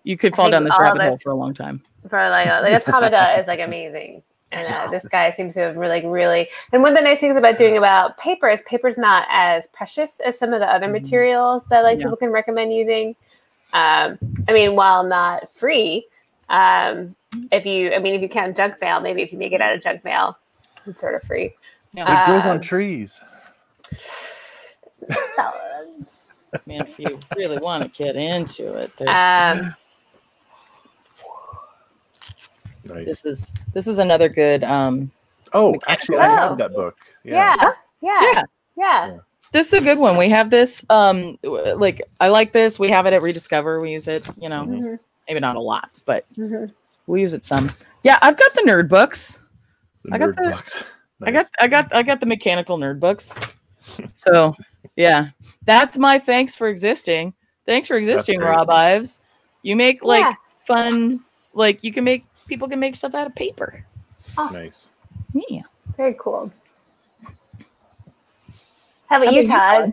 you could fall down this rabbit hole for a long time. For like Automata is like amazing, and this guy seems to have really. And one of the nice things about doing about paper is paper's not as precious as some of the other materials that people can recommend using. I mean, while not free. If you count junk mail, maybe if you make it out of junk mail, it's sort of free. It grows on trees. Man, if you really want to get into it, nice. This is another good. Actually, I have that book. Yeah. This is a good one. We have this. I like this. We have it at Rediscover. We use it. Maybe not a lot, but we'll use it some. Yeah, I've got the nerd books. Books. Nice. I got the mechanical nerd books. So yeah, that's my thanks for existing. Thanks for existing, Rob Ives. You make fun, people can make stuff out of paper. Awesome. Nice. Yeah. Very cool. How about you, Todd?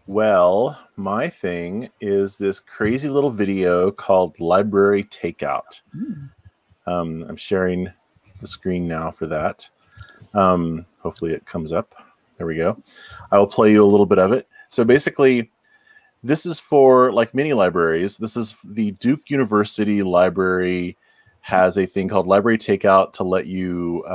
Well, my thing is this crazy little video called Library Takeout. I'm sharing the screen now for that. Hopefully it comes up. There we go. I will play you a little bit of it. So basically, this is for like many libraries. This is the Duke University Library has a thing called Library Takeout to let you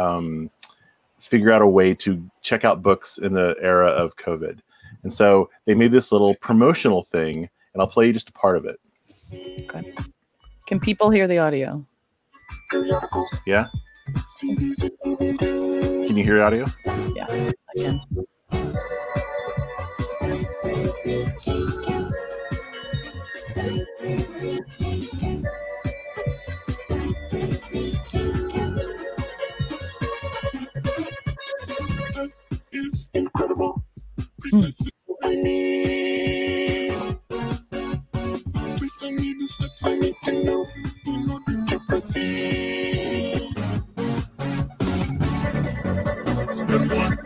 figure out a way to check out books in the era of COVID. And so they made this little promotional thing, and I'll play you just a part of it. Okay. Can people hear the audio? Yeah? Can you hear audio? Yeah, I can. Is incredible. Precisely what I need. Please tell me the steps I need to know in order to proceed. Step one.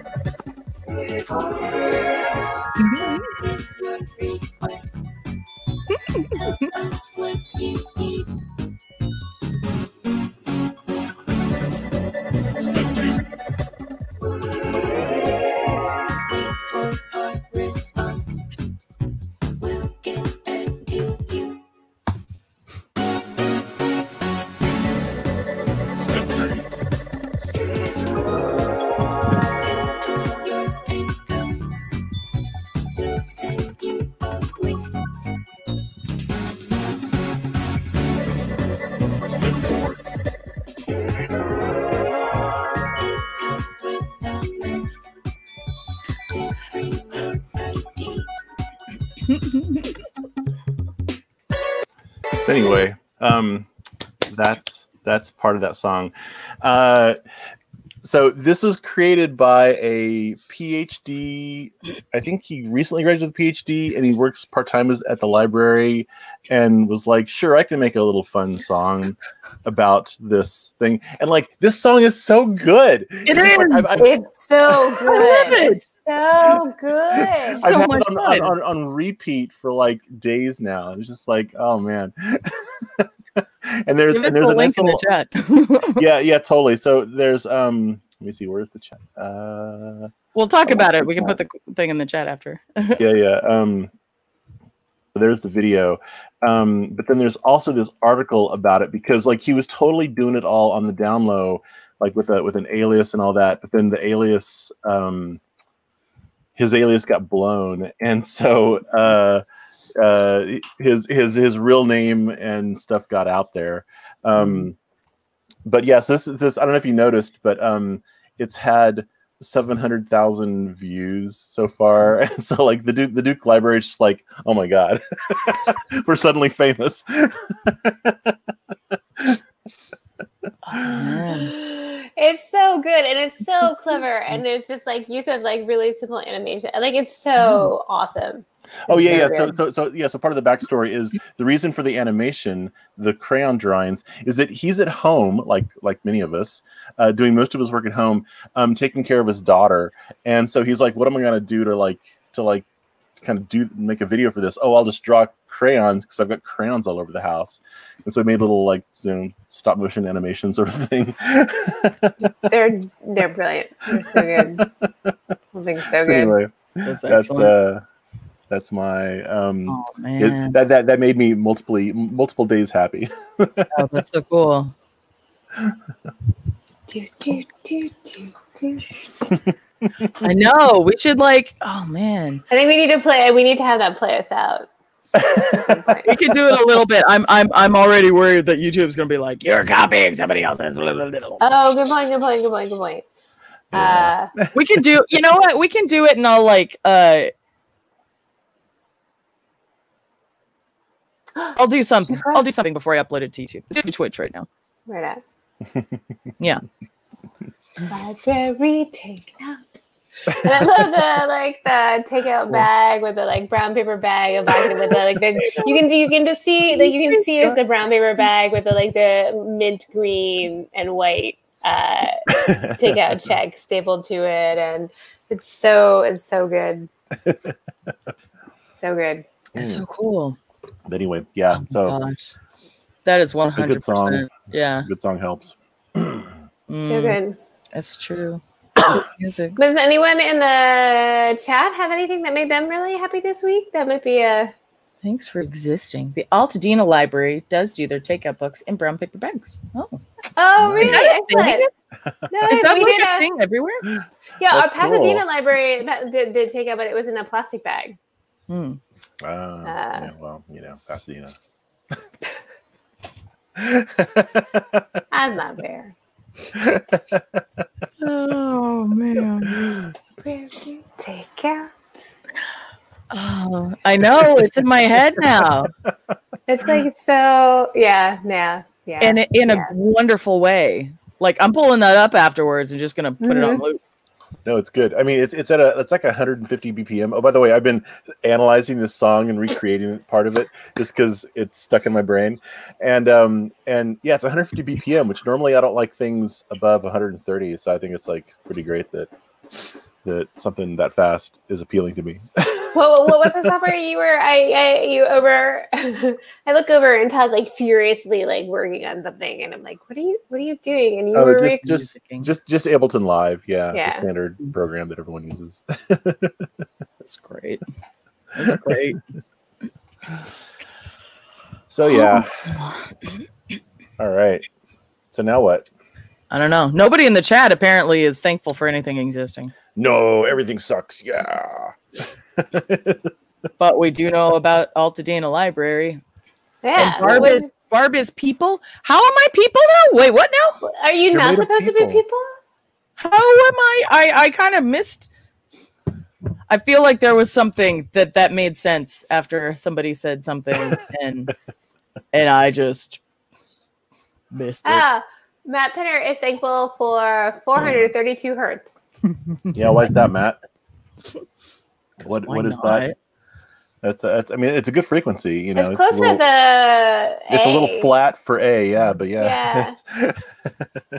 Step two. Step three. Step four. So anyway, that's part of that song. So this was created by a PhD. I think he recently graduated with a PhD, and he works part-time at the library, and was like, sure, I can make a little fun song about this thing. And like, this song is so good. It is. It's so good. I love it. It's so good. I've So had much it fun. on repeat for like days now. It's just like, oh man. and there's Give us and there's a a link nice in little, the chat. yeah, totally. So there's let me see, where's the chat? We'll talk about it. We can put the thing in the chat after. yeah. There's the video. But then there's also this article about it, because like he was totally doing it all on the down low, like with an alias and all that. But then the alias, his alias got blown, and so his real name and stuff got out there. But yeah, so this I don't know if you noticed, but it's had 700,000 views so far, and so like the Duke Library is just like, oh my god, we're suddenly famous. It's so good, and it's so clever, and it's just like use of like really simple animation. Like it's so awesome. Oh yeah. So part of the backstory is the reason for the animation, the crayon drawings, is that he's at home, like many of us, doing most of his work at home, taking care of his daughter, and so he's like, what am I gonna do to kind of make a video for this? Oh, I'll just draw crayons, because I've got crayons all over the house, and so I made little like stop motion animation sort of thing. They're brilliant. They're so good. I think so good. Anyway, That's excellent. That's my Oh man, that made me multiple days happy. oh, that's so cool. I know. We should oh man. I think we need to play. We need to have that play us out. We can do it a little bit. I'm already worried that YouTube's gonna be like, you're copying somebody else's. Oh, good point. Yeah. We can do. You know what? We can do it, and I'll do something. I'll do something before I upload it to YouTube. It's to Twitch right now. Right at. Yeah. Library takeout. And I love the takeout bag with the brown paper bag of with you can see it's the brown paper bag with the mint green and white takeout check stapled to it, and it's so good. So good. It's so cool. But anyway, yeah. So gosh. That is 100%. good song. Yeah. Good song helps. So good. That's true. Music. Does anyone in the chat have anything that made them really happy this week? That might be a... Thanks for existing. The Altadena Library does do their takeout books in brown paper bags. Oh, really? Excellent. No, is that a thing everywhere? Yeah, That's our Pasadena cool. library did takeout, but it was in a plastic bag. Yeah, well, Pasadena. That's not fair. Oh man. Takeout. Oh, I know. It's in my head now. It's so yeah. And in a wonderful way. I'm pulling that up afterwards and just gonna put it on loop. No, it's good. I mean, it's like 150 BPM. Oh, by the way, I've been analyzing this song and recreating part of it just because it's stuck in my brain. And yeah, it's 150 BPM, which normally I don't like things above 130. So I think it's pretty great that something that fast is appealing to me. What was the software you were? I look over and Todd's furiously working on something, and I'm like, "What are you doing?" And you were just Ableton Live, yeah, the standard program that everyone uses. That's great. That's great. So yeah. All right. So now what? I don't know. Nobody in the chat apparently is thankful for anything existing. No, everything sucks. Yeah. But we do know about Altadena Library. Yeah. And Barb is people? How am I people now? Wait, what now? Are you You're not supposed to be people? How am I kind of missed. I feel like there was something that made sense after somebody said something and I just missed it. Matt Pinner is thankful for 432 hertz. Yeah, why is that, Matt? What is not? that? That's. I mean, it's a good frequency. You know, It's close to the. It's a little flat for A, yeah, but yeah.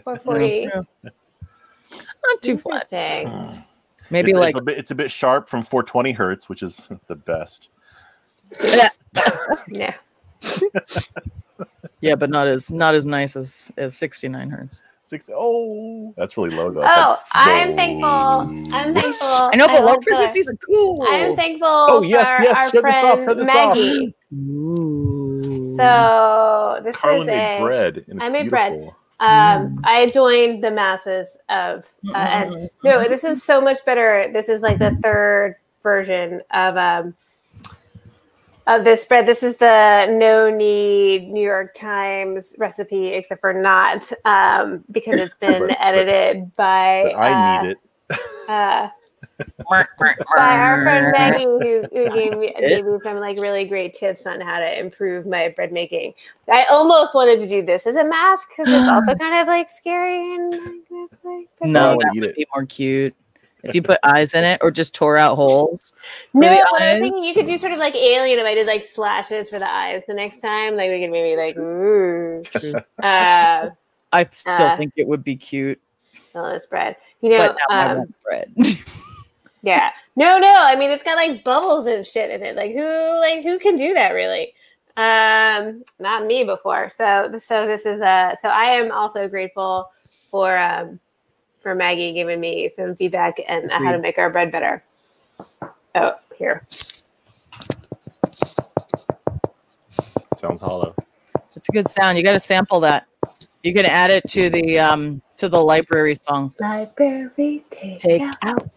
440. Not too flat. Maybe it's a bit sharp from 420 hertz, which is the best. Yeah. Yeah, but not as nice as 69 hertz. 60. Oh, that's really low though. Oh, I'm thankful. I know, but low frequencies are cool. I'm thankful for our friend Maggie. Ooh. So this Carlin is made bread. And I made bread. I joined the masses of, and no, this is so much better. This is like the third version of this bread. This is the no need New York Times recipe, except for not, because it's been edited by. I need it. By our friend Maggie, who gave me some like really great tips on how to improve my bread making. I almost wanted to do this as a mask because it's also kind of like scary and like. No, that would be more cute. If you put eyes in it or just tore out holes. No, I was thinking you could do sort of like Alien if I did like slashes for the eyes the next time. Like we could maybe like, I still think it would be cute. Oh, this bread. You know, but now I want bread. Yeah. No. I mean, it's got like bubbles and shit in it. Like who can do that really? Not me before. So this is so I am also grateful for Maggie giving me some feedback and how to make our bread better. Oh, here. Sounds hollow. It's a good sound. You got to sample that. You can add it to the library song. Library take out.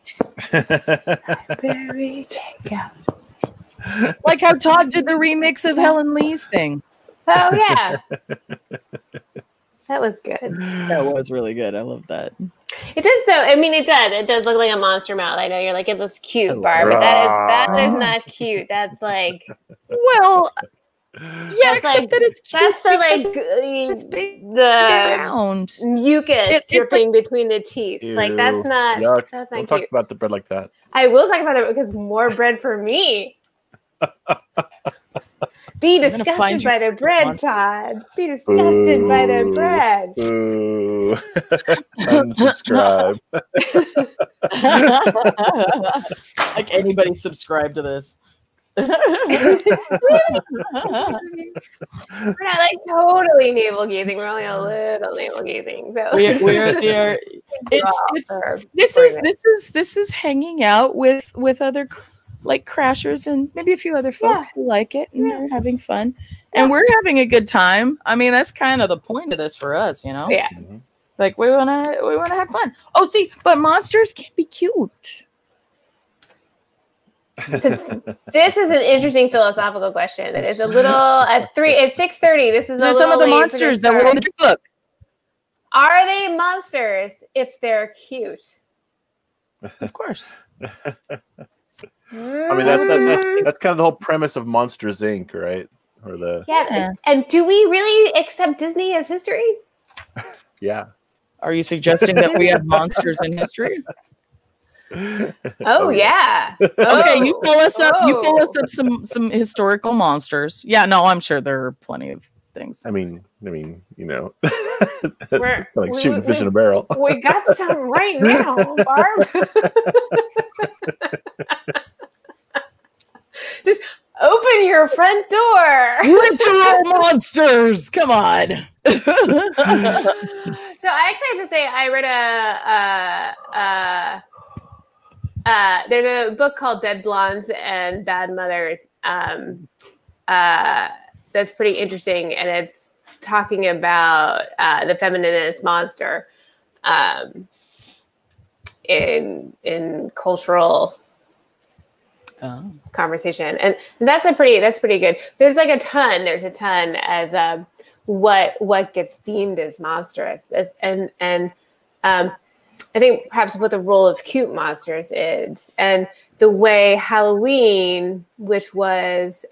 Library take out. Like how Todd did the remix of Helen Lee's thing. Oh yeah. That was good. That was really good. I love that. It does though. I mean, it does. It does look like a monster mouth. I know you're like, it looks cute, Barb, but that is not cute. That's like, well, yeah, except like, that it's cute. That's the like it's big, the round mucus dripping between the teeth. Ew. Like that's not. Yuck. That's not Don't cute. talk about the bread like that. I will talk about it because more bread for me. Be disgusted by the bread, Todd. Be disgusted by the bread. Ooh. Unsubscribe. Like anybody subscribe to this. We're not like totally navel gazing. We're only a little navel gazing. So this is hanging out with other like crashers and maybe a few other folks who like it and are having fun. And we're having a good time. I mean, that's kind of the point of this for us, you know? Yeah. Like we wanna have fun. Oh, see, but monsters can be cute. This is an interesting philosophical question. That is a little at 6:30. This is some of the monsters that were in the book. Are they monsters if they're cute? Of course. I mean, that's kind of the whole premise of Monsters Inc., right? Or And do we really accept Disney as history? Yeah. Are you suggesting that we have monsters in history? Oh yeah. Okay, you pull us up. You pull us up some historical monsters. Yeah, no, I'm sure there are plenty of things. I mean, you know, like shooting fish in a barrel. We got some right now, Barb. Just open your front door. Literal monsters. Come on. So I actually have to say I read there's a book called Dead Blondes and Bad Mothers that's pretty interesting, and it's talking about the feminist monster in cultural conversation, and that's pretty good. There's a ton as what gets deemed as monstrous. And I think perhaps what the role of cute monsters is, and the way Halloween, which was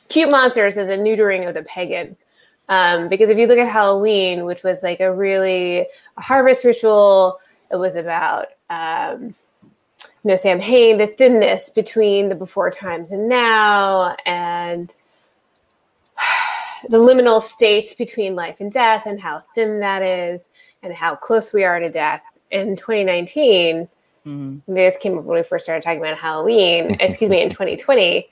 cute monsters is a neutering of the pagan, Because if you look at Halloween, which was like a harvest ritual, it was about, Samhain, the thinness between the before times and now, and the liminal states between life and death, and how thin that is, and how close we are to death. In 2019, this came up when we first started talking about Halloween, in 2020,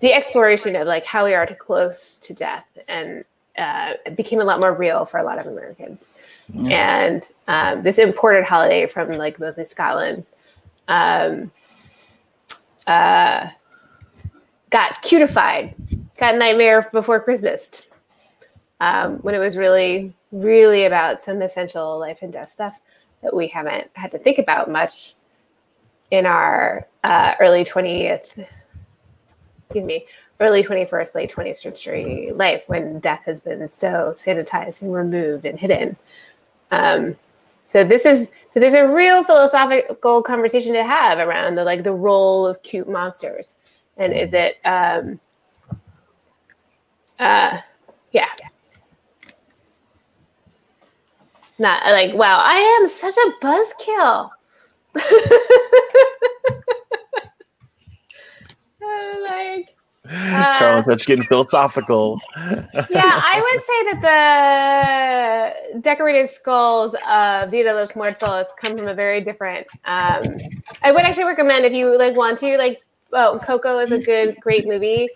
the exploration of like how we are close to death, and it became a lot more real for a lot of Americans. And this imported holiday from like mostly Scotland got cutified, got Nightmare Before Christmas, when it was really, really about some essential life and death stuff that we haven't had to think about much in our early 21st, late 20th century life, when death has been so sanitized and removed and hidden. So there's a real philosophical conversation to have around the role of cute monsters, and is it not like, wow, I am such a buzzkill. Charlotte, that's getting philosophical. Yeah, I would say that the decorated skulls of Dia de los Muertos come from a very different. I would actually recommend, if you want to, Coco is a great movie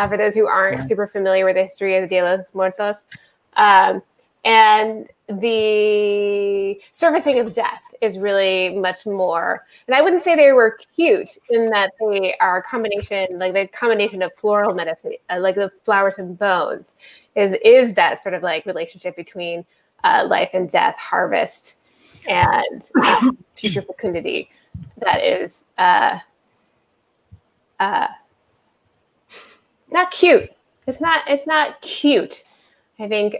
for those who aren't super familiar with the history of the Dia de los Muertos, and the surfacing of death is really much more. And I wouldn't say they were cute, in that they are a combination, the combination of floral metaphor, like the flowers and bones, is that sort of relationship between life and death, harvest, and future fecundity. That is not cute. It's not cute. I think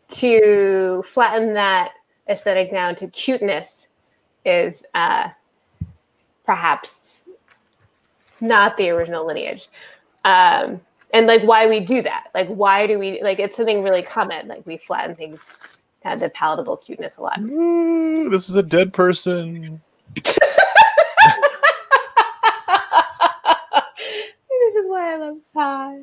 to flatten that aesthetic down to cuteness is perhaps not the original lineage. And why we do that. Why do we, it's something really common. We flatten things down to palatable cuteness a lot. Ooh, this is a dead person. This is why I love Sai.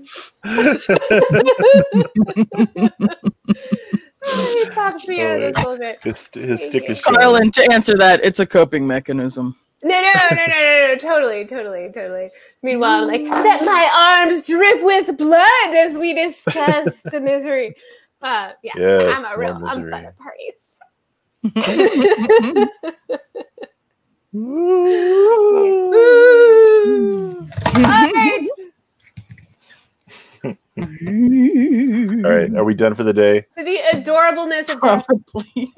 Let me talk to you this a little bit. His stick is Carlin, to answer that, it's a coping mechanism. No, totally. Meanwhile, I'm let my arms drip with blood as we discuss the misery. Yes, I'm fun at parties. All right. All right, are we done for the day? So the adorableness of death. Probably.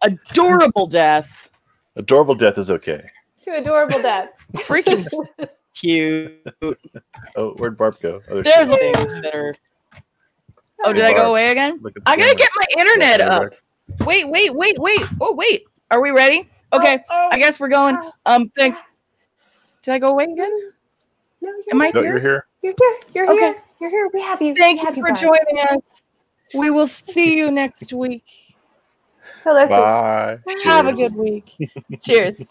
Adorable death. Adorable death is okay. To adorable death. Freaking cute. Oh, where'd Barb go? Oh, there's things that are. Oh, did I go away again? I gotta get my internet up. Wait. Oh, wait. Are we ready? Okay. I guess we're going. Thanks. Did I go away again? No, you're here. You're here. You're okay. here. You're here. We have you. Thank you for joining us. We will see you next week. Bye. Have a good week. Cheers.